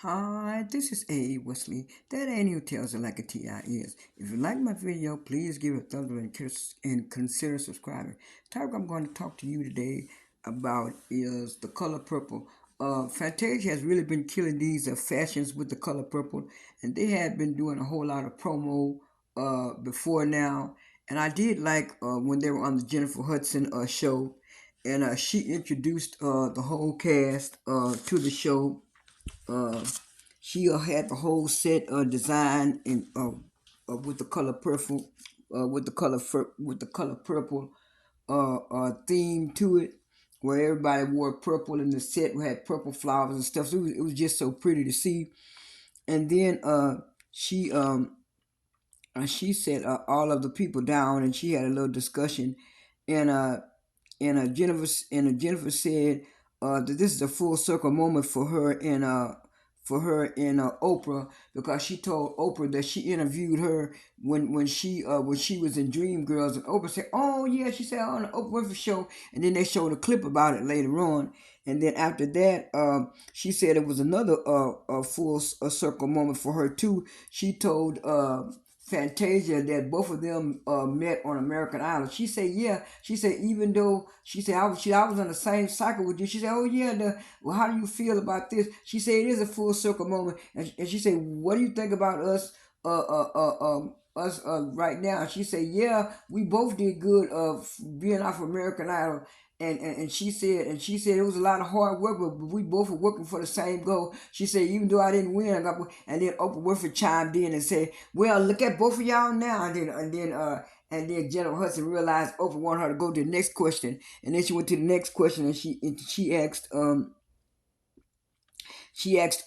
Hi, this is A. Wesley. That ain't who tells it like a TI is. If you like my video, please give it a thumbs up and consider subscribing. The topic I'm going to talk to you today about is the color purple. Fantasia has really been killing these fashions with the color purple, and they had been doing a whole lot of promo before now. And I did like when they were on the Jennifer Hudson show, and she introduced the whole cast to the show. uh, she had the whole set design in with the color purple, with the color purple theme to it, where everybody wore purple and the set had purple flowers and stuff. So it was just so pretty to see. And then she she set all of the people down, and she had a little discussion, and Jennifer said that this is a full circle moment for her in Oprah, because she told Oprah that she interviewed her when she was in Dreamgirls, and Oprah said, "Oh yeah," she said, on the Oprah Winfrey show, and then they showed a clip about it later on, and then after that, she said it was another circle moment for her too. She told Fantasia that both of them met on American Idol. She said, "Yeah." She said, "Even though," she said, I was on the same cycle with you." She said, "Oh yeah, well, how do you feel about this?" She said, "It is a full circle moment." And she said, "What do you think about us? Right now?" She said, "Yeah, we both did good of being off American Idol." And she said it was a lot of hard work, but we both were working for the same goal. She said, even though I didn't win, I got. And then Oprah Winfrey chimed in and said, "Well, look at both of y'all now." And then Jennifer Hudson realized Oprah wanted her to go to the next question, and then she went to the next question, and she asked Oprah. She asked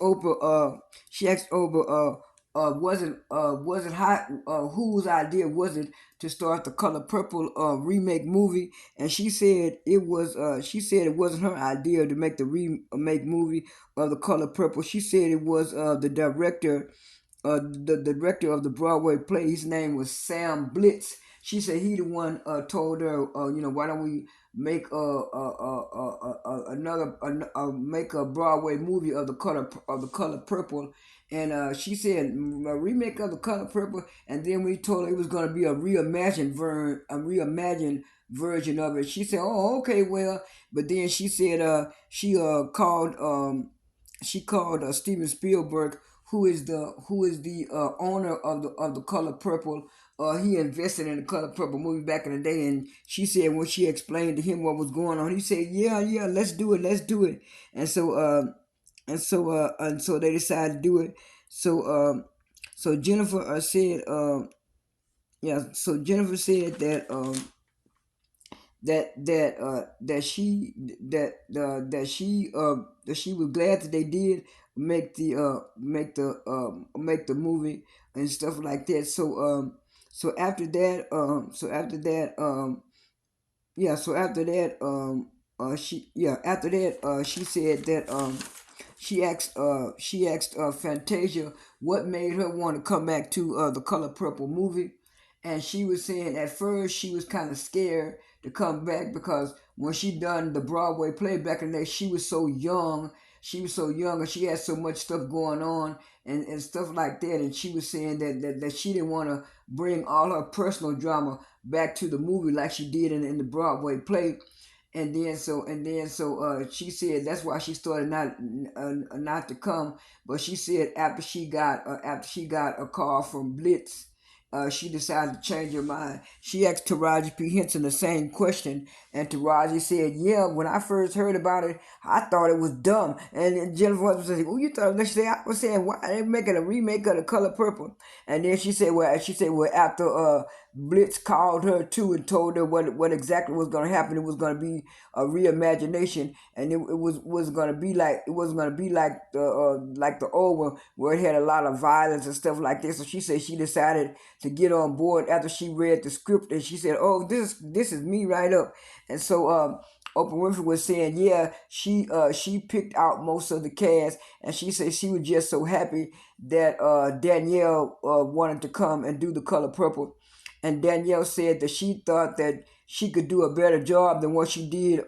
Oprah. Wasn't hot. Whose idea was it to start the Color Purple remake movie? And she said it was. She said it wasn't her idea to make the remake movie of the Color Purple. She said it was the director of the Broadway play. His name was Sam Blitz. She said he the one told her, why don't we make another make a Broadway movie of the color purple. And she said a remake of the Color Purple, and then we told her it was going to be a reimagined version of it. She said, "Oh, okay, well," but then she said she called Steven Spielberg, who is the owner of the Color Purple. He invested in the Color Purple movie back in the day, and she said when she explained to him what was going on, he said, "Yeah, yeah, let's do it, let's do it." And so they decided to do it. So so Jennifer said, yeah. So Jennifer said that that she was glad that they did make the movie and stuff like that. So after that yeah so after that she yeah after that she said that she asked Fantasia what made her want to come back to the Color Purple movie, and she was saying at first she was kind of scared to come back because when she done the Broadway play back in the day, she was so young. She was so young and she had so much stuff going on and stuff like that. And she was saying that she didn't want to bring all her personal drama back to the movie like she did in the Broadway play. And then so she said that's why she started not to come. But she said after she got a call from Blitz, she decided to change her mind. She asked Taraji P Henson the same question, and Taraji said, "Yeah, when I first heard about it, I thought it was dumb." And then Jennifer Hudson said, "Oh, you thought?" She said, "I was saying, why are they making a remake of The Color Purple?" And then she said, well, after Blitz called her too and told her what exactly was going to happen. It was going to be a reimagination, and it was going to be like it wasn't going to be like the old one where it had a lot of violence and stuff like this. So she said she decided to get on board after she read the script, and she said, "Oh, this is me right up." And so Oprah Winfrey was saying, yeah, she picked out most of the cast, and she said she was just so happy that Danielle wanted to come and do The Color Purple. And Danielle said that she thought that she could do a better job than what she did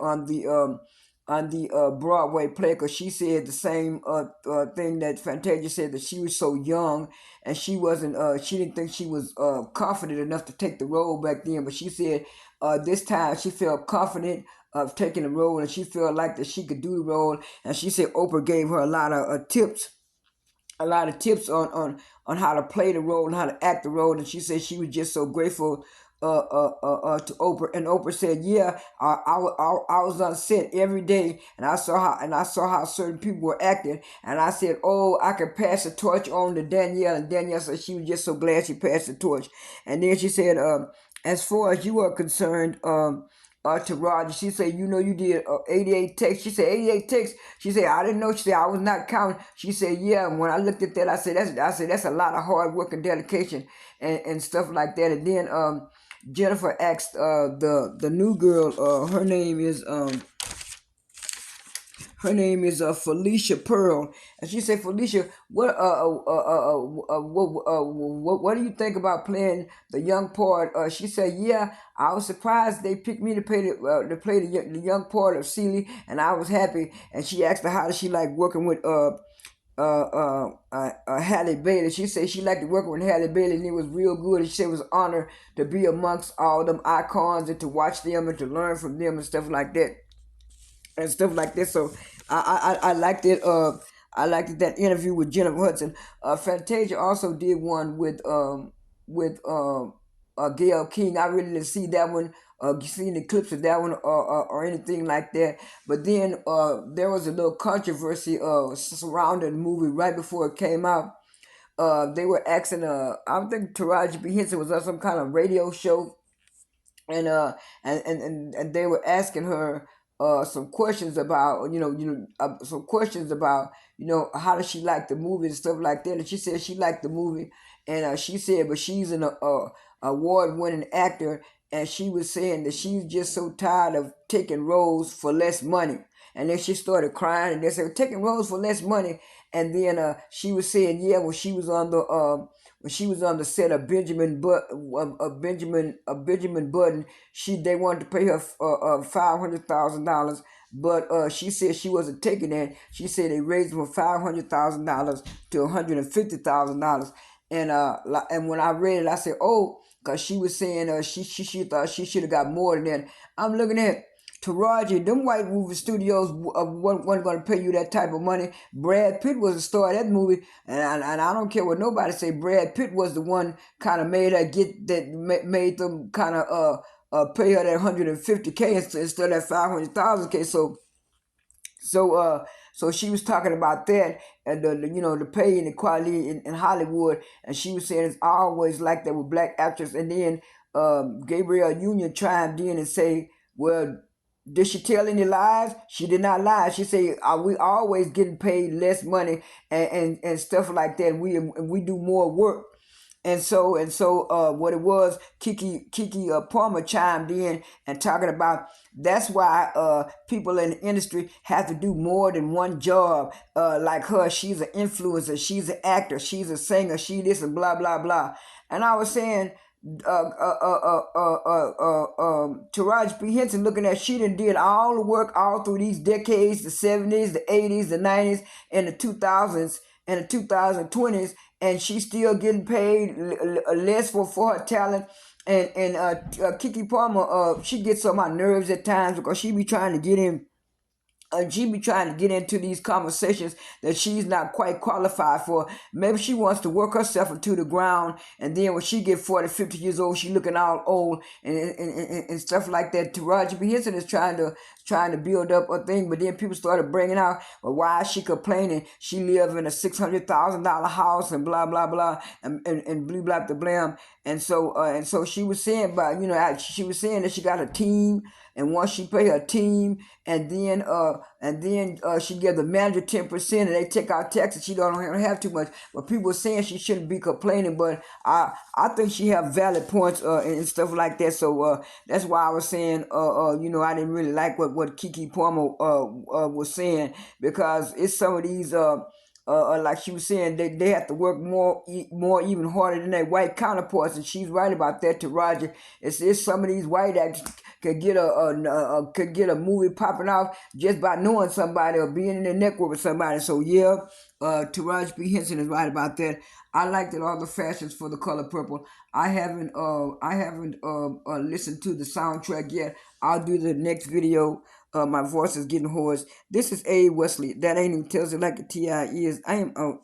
on the Broadway play, because she said the same thing that Fantasia said, that she was so young and she didn't think she was confident enough to take the role back then. But she said this time she felt confident of taking the role, and she felt like that she could do the role. And she said Oprah gave her a lot of tips on how to play the role and how to act the role. And she said she was just so grateful to Oprah. And Oprah said, "Yeah, I was on set every day, and I saw how certain people were acting, and I said, oh, I could pass the torch on to Danielle." And Danielle said she was just so glad she passed the torch. And then she said, as far as you are concerned, to Roger, she said, you did 88 takes. She said 88 takes. She said, I didn't know. She said, I was not counting. She said, yeah. And when I looked at that, I said, that's a lot of hard work and dedication and stuff like that. And then Jennifer asked the new girl. Her name is Felicia Pearl, and she said, "Felicia, what do you think about playing the young part?" She said, "Yeah, I was surprised they picked me to play the young part of Celie, and I was happy." And she asked her how does she like working with Halle Bailey. She said she liked to work with Halle Bailey, and it was real good. And she said it was an honor to be amongst all them icons and to watch them and to learn from them and stuff like that and stuff like this. So I liked it. I liked it, that interview with Jennifer Hudson. Fantasia also did one with Gail King. I really didn't see that one. Seen the clips of that one or anything like that. But then there was a little controversy surrounding the movie right before it came out. They were asking, I think Taraji P Henson was on some kind of radio show, and they were asking her some questions about some questions about how does she like the movie and stuff like that. And she said she liked the movie, and she said but she's an award winning actor, and she was saying that she's just so tired of taking roles for less money. And then she started crying, and they said taking roles for less money. And then she was saying, yeah, when she was on the set of Benjamin Button, they wanted to pay her $500,000, but she said she wasn't taking that. She said they raised from $500,000 to $150,000, and when I read it, I said, oh, because she was saying she thought she should have got more than that. I'm looking at Taraji, them white movie studios weren't going to pay you that type of money. Brad Pitt was the star of that movie, and I don't care what nobody say. Brad Pitt was the one kind of made them kind of pay her that 150K instead of that 500,000K. So she was talking about that and the pay inequality in Hollywood, and she was saying it's always like that with black actors. And then Gabrielle Union chimed in and say, well, did she tell any lies? She did not lie. She said, "Are we always getting paid less money and stuff like that? We do more work." And so what it was, Kiki Palmer chimed in and talking about that's why people in the industry have to do more than one job. Like her, she's an influencer, she's an actor, she's a singer, she this and blah blah blah. And I was saying, Taraji P Henson, looking at she done did all the work all through these decades, the 70s, the 80s, the 90s, and the 2000s, and the 2020s, and she's still getting paid less for her talent. And Kiki Palmer, she gets on my nerves at times because she be trying to get in. She be trying to get into these conversations that she's not quite qualified for. Maybe she wants to work herself into the ground, and then when she get 40, 50 years old, she looking all old and stuff like that. Taraji P Henson is trying to build up a thing, but then people started bringing out, well, why is she complaining? She live in a $600,000 house and blah blah blah and blah blah blah blah. And so she was saying about she was saying that she got a team, and once she pay her team, and then she give the manager 10%, and they take out taxes. She don't have too much. But people were saying she shouldn't be complaining, but I think she have valid points and stuff like that. So that's why I was saying I didn't really like what Kiki Palmer was saying, because it's some of these like she was saying, they have to work more even harder than their white counterparts, and she's right about that. To Roger, it's some of these white actors could get a movie popping off just by knowing somebody or being in the network with somebody. So yeah, Taraji P Henson is right about that. I liked it all the fashions for the color purple. I haven't listened to the soundtrack yet. I'll do the next video. My voice is getting hoarse. This is A. Wesley. That ain't even tells it like a Ti is. I am out.